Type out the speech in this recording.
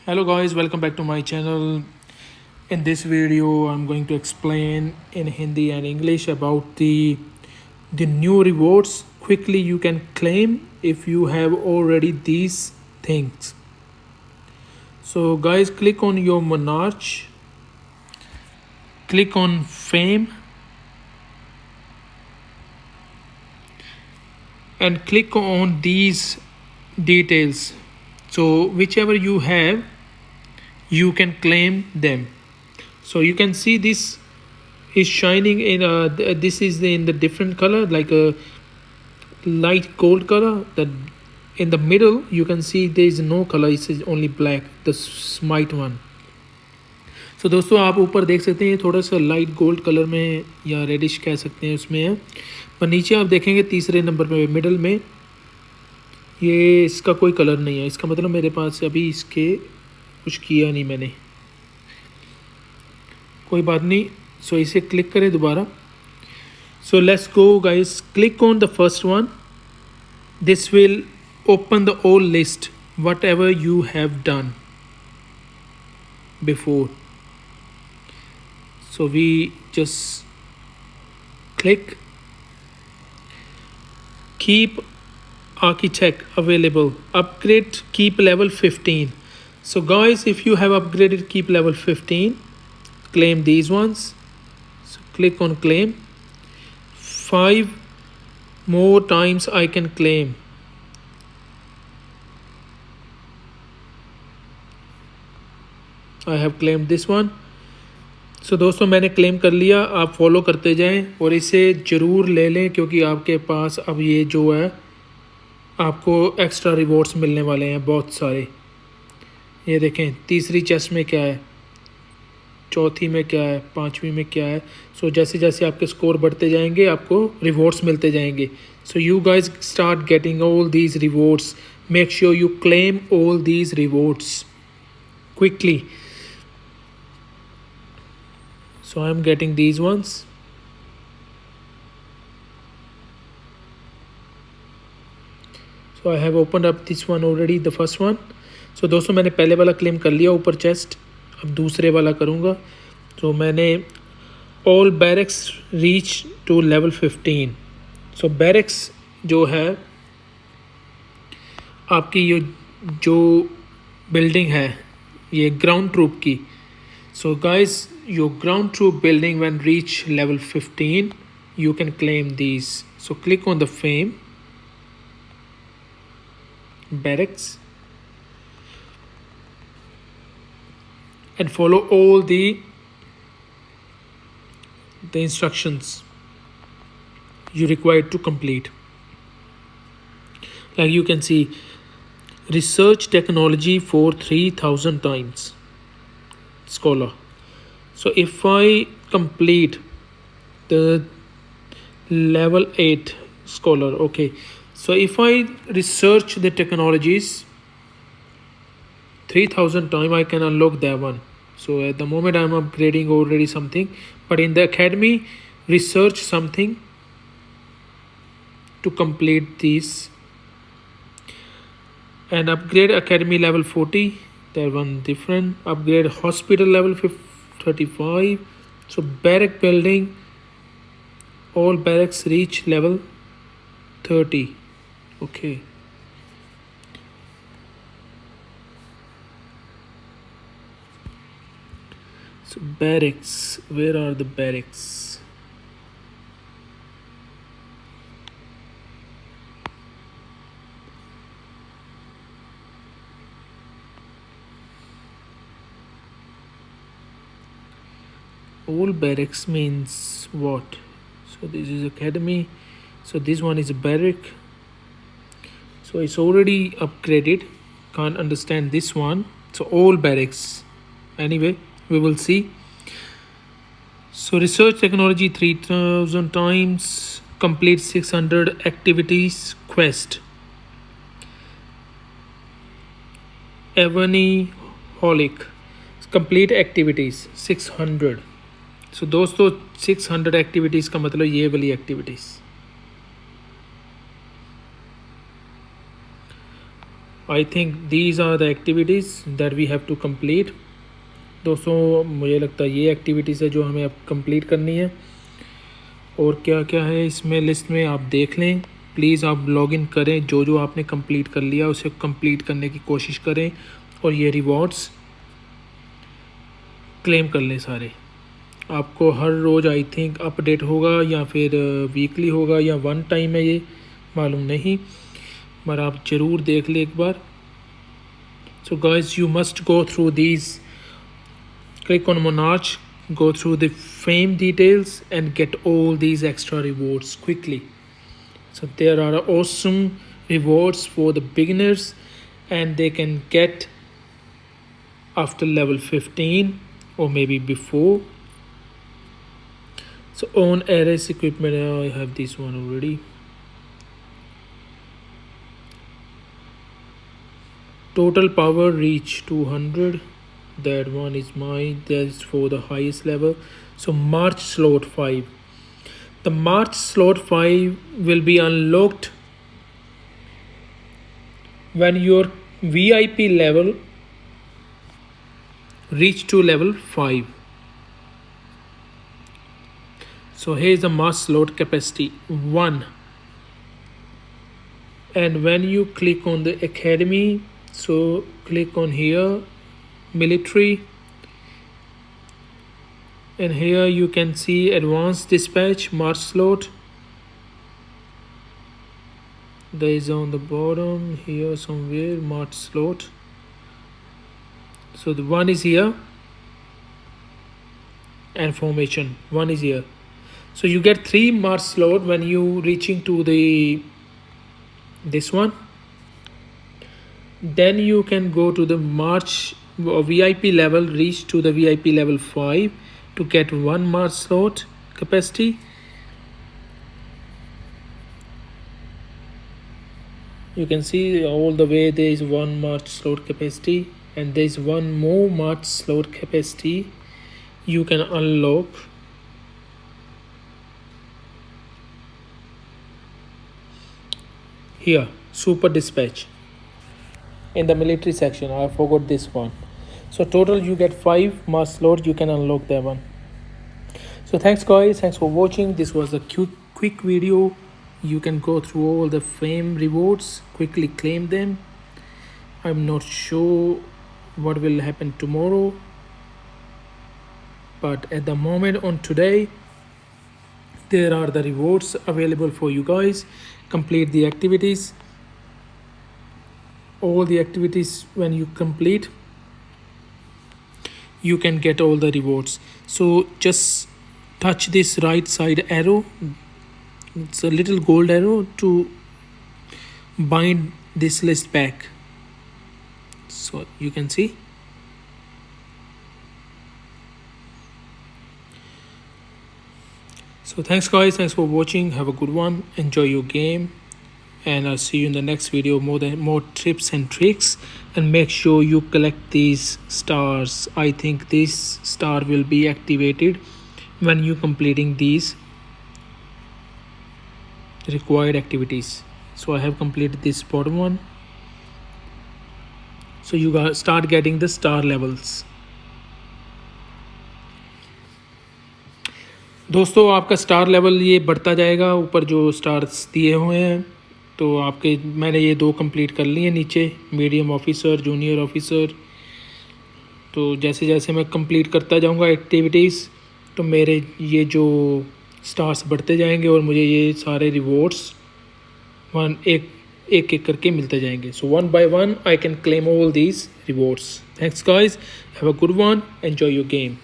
Hello guys, welcome back to my channel. In this video, I'm going to explain in Hindi and English about the new rewards quickly you can claim if you have already these things. So guys, click on your Monarch, click on Fame, and click on these details. So whichever you have, you can claim them. So you can see this is shining in this is in the different color, like a light gold color. That in the middle you can see there is no color, it is only black, the smite one. So दोस्तों आप ऊपर देख सकते हैं थोड़ा सा light gold colour में या रेडिश कह सकते हैं उसमें है, पर नीचे आप देखेंगे तीसरे नंबर पे मिडल में ये इसका कोई कलर नहीं है। इसका मतलब मेरे पास अभी इसके कुछ किया नहीं मैंने, कोई बात नहीं। सो इसे क्लिक करें दोबारा। So let's go guys, click on the first one. This will open the whole list whatever you have done before. So we just click keep architect available, upgrade keep level 15. So guys, if you have upgraded keep level 15, claim these ones. So click on claim. 5 more times I can claim. I have claimed this one. So दोस्तों मैंने claim कर लिया, आप follow करते जाएं और इसे ज़रूर ले लें क्योंकि आपके पास अब ये जो है आपको एक्स्ट्रा रिवॉर्ड्स मिलने वाले हैं बहुत सारे। ये देखें तीसरी चेस्ट में क्या है, चौथी में क्या है, पांचवी में क्या है। सो जैसे जैसे आपके स्कोर बढ़ते जाएंगे आपको रिवॉर्ड्स मिलते जाएंगे। So you guys start getting all these rewards, make sure you claim all these rewards quickly. So I am getting these ones. So I have opened up this one already, the first one. So दोस्तों मैंने पहले वाला claim कर लिया ऊपर chest, अब दूसरे वाला करूँगा। तो मैंने all barracks reach to level 15. So barracks जो है आपकी ये जो बिल्डिंग है ये ग्राउंड ट्रूप की। So guys, your ground troop building when reach level 15, you can claim these. So click on the fame, barracks, and follow all the instructions you required to complete. Like you can see, research technology for 3000 times. Scholar. So if I complete the level 8 scholar, okay, so if I research the technologies 3000 times, I can unlock that one. So at the moment I'm upgrading already something, but in the academy research something to complete these and upgrade academy level 40. That one different. Upgrade hospital level 35. So barrack building, all barracks reach level 30. Okay. So barracks, where are the barracks? All barracks means what? So this is academy, so this one is a barrack, so it's already upgraded, can't understand this one. So all barracks, anyway we will see. So research technology 3000 times, complete 600 activities quest. Evany holic, complete activities 600. So दोस्तों 600 activities का मतलब ये वाली activities. I think these are the activities that we have to complete. दोस्तों मुझे लगता है ये एक्टिविटीज़ है जो हमें अब कंप्लीट करनी है। और क्या क्या है इसमें लिस्ट में आप देख लें। प्लीज़ आप लॉग इन करें, जो जो आपने कंप्लीट कर लिया उसे कंप्लीट करने की कोशिश करें और ये रिवॉर्ड्स क्लेम कर लें सारे। आपको हर रोज़ आई थिंक अपडेट होगा या फिर वीकली होगा या वन टाइम है, ये मालूम नहीं, पर आप ज़रूर देख लें एक बार। So guys you must go through these, click on Monarch, go through the fame details and get all these extra rewards quickly. So there are awesome rewards for the beginners and they can get after level 15 or maybe before. So own Ares equipment, I have this one already. Total power reach 200, that one is mine, that's for the highest level. So March slot 5, the March slot 5 will be unlocked when your VIP level reach to level 5. So here's the March slot capacity 1, and when you click on the academy, so click on here military, and here you can see advanced dispatch March slot. There is on the bottom here somewhere March slot. So the one is here and formation one is here. So you get 3 March slot when you reaching to the this one. Then you can go to the March VIP level, reach to the VIP level 5 to get 1 March slot capacity. You can see all the way there is 1 March slot capacity and there is 1 more March slot capacity you can unlock. Here super dispatch in the military section. I forgot this one. So total you get 5 March slots, you can unlock that one. So thanks guys, thanks for watching. This was a quick video. You can go through all the fame rewards, quickly claim them. I'm not sure what will happen tomorrow, but at the moment on today there are the rewards available for you guys. Complete the activities, all the activities. When you complete you can get all the rewards. So just touch this right side arrow, it's a little gold arrow, to bind this list back. So you can see. So thanks guys, thanks for watching, have a good one, enjoy your game, and I'll see you in the next video. More tips and tricks, and make sure you collect these stars. I think this star will be activated when you completing these required activities. So I have completed this bottom one, so you guys start getting the star levels. दोस्तों आपका star level ये बढ़ता जाएगा, ऊपर जो stars दिए हुए हैं तो आपके, मैंने ये 2 कंप्लीट कर लिए नीचे, मीडियम ऑफिसर, जूनियर ऑफिसर। तो जैसे जैसे मैं कंप्लीट करता जाऊंगा एक्टिविटीज़ तो मेरे ये जो स्टार्स बढ़ते जाएंगे और मुझे ये सारे रिवॉर्ड्स एक एक करके मिलते जाएंगे. सो 1 by 1 I can claim all these rewards. Thanks guys, have a good one, enjoy your game.